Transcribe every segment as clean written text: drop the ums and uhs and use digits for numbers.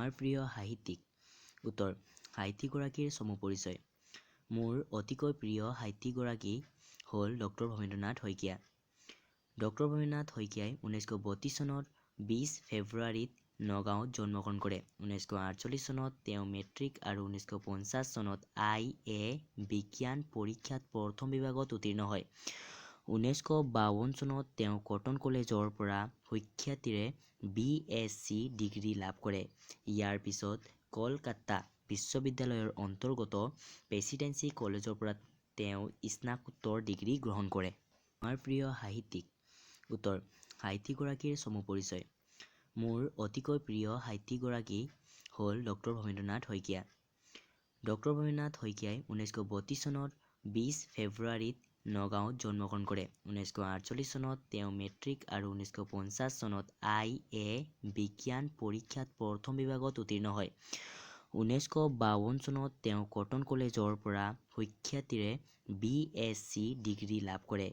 তোমাৰ প্ৰিয় সাহিত্যিক। উত্তৰ সাহিত্যিকগৰাকীৰ চমু পৰিচয়। মোৰ অতিকৈ প্ৰিয় সাহিত্যিকগৰাকী হ'ল ডক্টৰ ভৱেন্দ্ৰনাথ শইকীয়া। ডক্টৰ ভৱেন্দ্ৰনাথ শইকীয়াই 1932 চনত 20 ফেব্ৰুৱাৰীত নগাঁৱত জন্মগ্ৰহণ কৰে। 1948 চনত তেওঁ মেট্ৰিক আৰু 1950 চনত আই.এ. বিজ্ঞান পৰীক্ষাত প্ৰথম বিভাগত উত্তীৰ্ণ হয়। 1952 চনত তেওঁ কটন কলেজৰ পৰা সুখ্যাতিৰে বি.এছ.চি. ডিগ্ৰী লাভ কৰে। ইয়াৰ পিছত কলকাতা বিশ্ববিদ্যালয়ৰ অন্তৰ্গত প্ৰেচিডেন্সি কলেজৰ পৰা তেওঁ স্নাতকোত্তৰ ডিগ্ৰী গ্ৰহণ কৰে। তোমাৰ প্ৰিয় সাহিত্যিক। উত্তৰ সাহিত্যিকগৰাকীৰ চমু পৰিচয়। মোৰ অতিকৈ প্ৰিয় সাহিত্যিকগৰাকী হ'ল ডক্টৰ ভৱেন্দ্ৰনাথ শইকীয়া। ডক্টৰ ভৱেন্দ্ৰনাথ শইকীয়াই 1932 চনত 20 ফেব্ৰুৱাৰীত নগাঁৱত জন্মগ্ৰহণ কৰে। 1948 চনত তেওঁ মেট্ৰিক আৰু 1950 চনত আই.এ. বিজ্ঞান পৰীক্ষাত প্ৰথম বিভাগত উত্তীৰ্ণ হয়। 1952 চনত তেওঁ কটন কলেজৰ পৰা সুখ্যাতিৰে বি.এছ.চি. ডিগ্ৰী লাভ কৰে।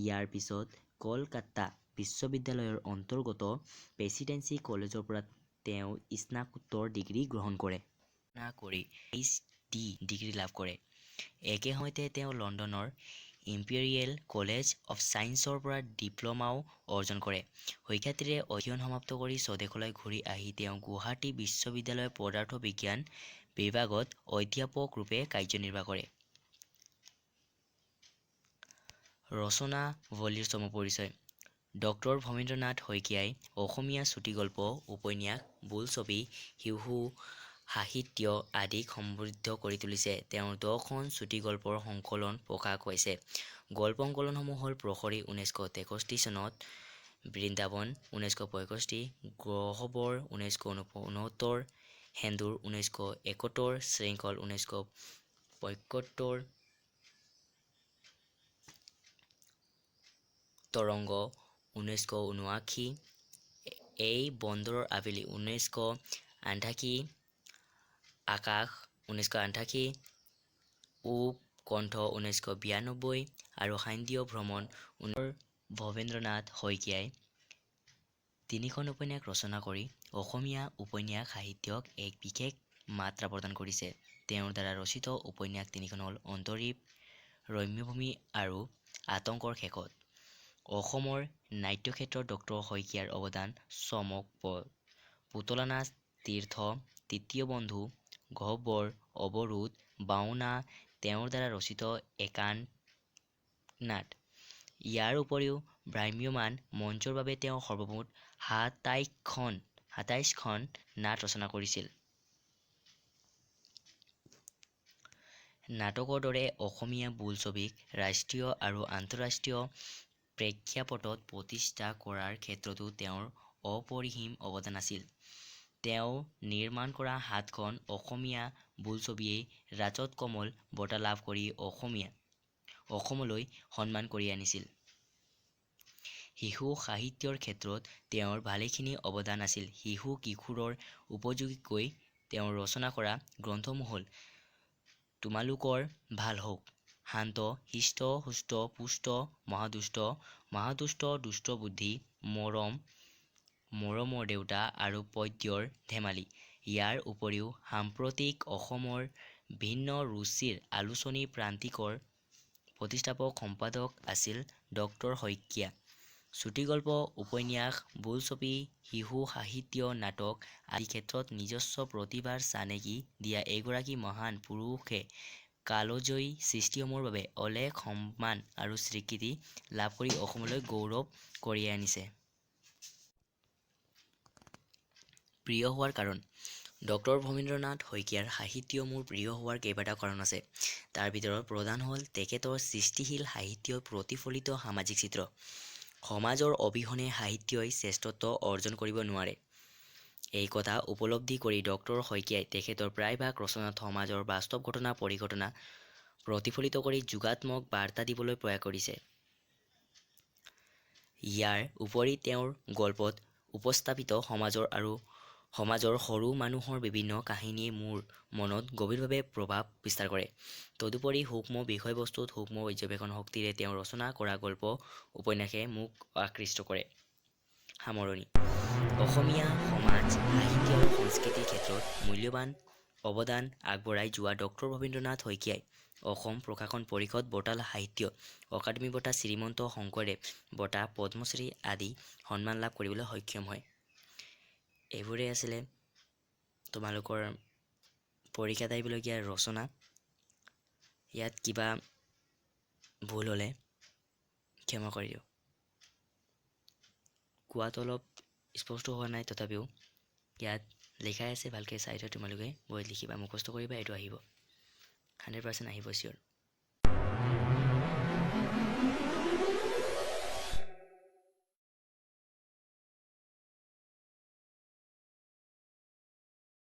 ইয়াৰ পিছত কলকাতা বিশ্ববিদ্যালয়ৰ অন্তৰ্গত প্ৰেচিডেন্সি কলেজৰ পৰা তেওঁ স্নাতকোত্তৰ ডিগ্ৰী গ্ৰহণ কৰে। কৰি Ph.D. ডিগ্ৰী লাভ কৰে। একে সময়তে তেওঁ লণ্ডনৰ ইম্পেৰিয়েল কলেজ অৱ ছায়েন্সৰ পৰা ডিপ্ল'মাও অৰ্জন কৰে। সুখ্যাতিৰে অধ্যয়ন সমাপ্ত কৰি স্বদেশলৈ ঘূৰি আহি তেওঁ গুৱাহাটী বিশ্ববিদ্যালয়ৰ পদাৰ্থ বিজ্ঞান বিভাগত অধ্যাপক ৰূপে কাৰ্যনিৰ্বাহ কৰে। ৰচনাৱলীৰ চমু পৰিচয়। ডক্টৰ ভৱেন্দ্ৰনাথ শইকীয়াই অসমীয়া চুটিগল্প, উপন্যাস, বোলছবি, শিশু সাহিত্য আদিক সমৃদ্ধ কৰি তুলিছে। তেওঁৰ 10খন চুটিগল্পৰ সংকলন প্ৰকাশ পাইছে। গল্প সংকলনসমূহ হ'ল প্ৰহৰী 1963 চনত, বৃন্দাবন 1965, গহ্বৰ 1969, সেন্দুৰ 1971, শৃংখল 1975, তৰংগ 1979, এই বন্দৰৰ আবেলি 1988, আকাশ 1988, গ্ৰন্থ 1992 আৰু সান্ধ্য ভ্ৰমণ। ভৱেন্দ্ৰনাথ শইকীয়াই 3খন উপন্যাস ৰচনা কৰি অসমীয়া উপন্যাস সাহিত্যক এক বিশেষ মাত্ৰা প্ৰদান কৰিছে। তেওঁৰ দ্বাৰা ৰচিত উপন্যাস 3খন হ'ল অন্তৰীপ, ৰম্যভূমি আৰু আতংকৰ শেষত। অসমৰ নাট্যক্ষেত্ৰত ডক্টৰ শইকীয়াৰ অৱদান চমকপ্ৰদ। পুতলা নাচ, তীৰ্থ, তৃতীয় বন্ধু, গহ্বৰ, অৱৰোধ, বাওনা তেওঁৰ দ্বাৰা ৰচিত একাংশ নাট। ইয়াৰ উপৰিও ভ্ৰাম্যমাণ মঞ্চৰ বাবে তেওঁ সৰ্বমুঠ 27খন নাট ৰচনা কৰিছিল। নাটকৰ দৰে অসমীয়া বোলছবিক ৰাষ্ট্ৰীয় আৰু আন্তঃৰাষ্ট্ৰীয় প্ৰেক্ষাপটত প্ৰতিষ্ঠা কৰাৰ ক্ষেত্ৰতো তেওঁৰ অপৰিসীম অৱদান আছিল। তেওঁ নিৰ্মাণ কৰা 7খন অসমীয়া বোলছবিয়ে ৰাজত কমল বঁটা লাভ কৰি অসমলৈ সন্মান কঢ়িয়াই আনিছিল। শিশু সাহিত্যৰ ক্ষেত্ৰত তেওঁৰ ভালেখিনি অৱদান আছিল। শিশু কিশোৰৰ উপযোগীকৈ তেওঁ ৰচনা কৰা গ্ৰন্থসমূহ হ'ল তুমালুকৰ ভাল হওক, শান্ত শিষ্ট সুস্থ পুষ্ট মহাদুষ্ট, মহাদুষ্ট দুষ্ট বুদ্ধি, মৰমৰ দেউতা আৰু পদ্যৰ ধেমালি। ইয়াৰ উপৰিও সাম্প্ৰতিক অসমৰ ভিন্ন ৰুচিৰ আলোচনী প্ৰান্তিকৰ প্ৰতিষ্ঠাপক সম্পাদক আছিল ডক্টৰ শইকীয়া। চুটিগল্প, উপন্যাস, বোলছবি, শিশু সাহিত্য, নাটক আদি ক্ষেত্ৰত নিজস্ব প্ৰতিভাৰ চানেকি দিয়া এইগৰাকী মহান পুৰুষে কালজয়ী সৃষ্টিসমূহৰ বাবে অলেখ সন্মান আৰু স্বীকৃতি লাভ কৰি অসমলৈ গৌৰৱ কঢ়িয়াই আনিছে। প্ৰিয় হোৱাৰ কাৰণ। ডক্টৰ ভৱেন্দ্ৰনাথ শইকীয়াৰ সাহিত্য মোৰ প্ৰিয় হোৱাৰ কেইবাটাও কাৰণ আছে। তাৰ ভিতৰত প্ৰধান হ'ল তেখেতৰ সৃষ্টিশীল সাহিত্যই প্ৰতিফলিত সামাজিক চিত্ৰ। সমাজৰ অবিহনে সাহিত্যই শ্ৰেষ্ঠত্ব অৰ্জন কৰিব নোৱাৰে। এই কথা উপলব্ধি কৰি ডক্টৰ শইকীয়াই তেখেতৰ প্ৰায়ভাগ ৰচনাত সমাজৰ বাস্তৱ ঘটনা পৰিঘটনা প্ৰতিফলিত কৰি যুগাত্মক বাৰ্তা দিবলৈ প্ৰয়াস কৰিছে। ইয়াৰ উপৰি তেওঁৰ গল্পত উপস্থাপিত সমাজৰ সৰু মানুহৰ বিভিন্ন কাহিনীয়ে মোৰ মনত গভীৰভাৱে প্ৰভাৱ বিস্তাৰ কৰে। তদুপৰি সূক্ষ্ম বিষয়বস্তুত সূক্ষ্ম পৰ্যবেক্ষণ শক্তিৰে তেওঁ ৰচনা কৰা গল্প উপন্যাসে মোক আকৃষ্ট কৰে। সামৰণি। অসমীয়া সমাজ, সাহিত্য আৰু সংস্কৃতিৰ ক্ষেত্ৰত মূল্যৱান অৱদান আগবঢ়াই যোৱা ডক্টৰ ভৱেন্দ্ৰনাথ শইকীয়াই অসম প্ৰকাশন পৰিষদ বঁটা, সাহিত্য অকাডেমী বঁটা, শ্ৰীমন্ত শংকৰদেৱ বঁটা, পদ্মশ্ৰী আদি সন্মান লাভ কৰিবলৈ সক্ষম হয়। এইবোৰেই আছিলে তোমালোকৰ পৰীক্ষাত আহিবলগীয়া ৰচনা। ইয়াত কিবা ভুল হ'লে ক্ষমা কৰি দিওঁ। কোৱাটো অলপ স্পষ্ট হোৱা নাই, তথাপিও ইয়াত লিখাই আছে, ভালকৈ চাই থৈ তোমালোকে বহীত লিখিবা, মুখস্থ কৰিবা, এইটো আহিব 100% আহিব চিয়'ৰ।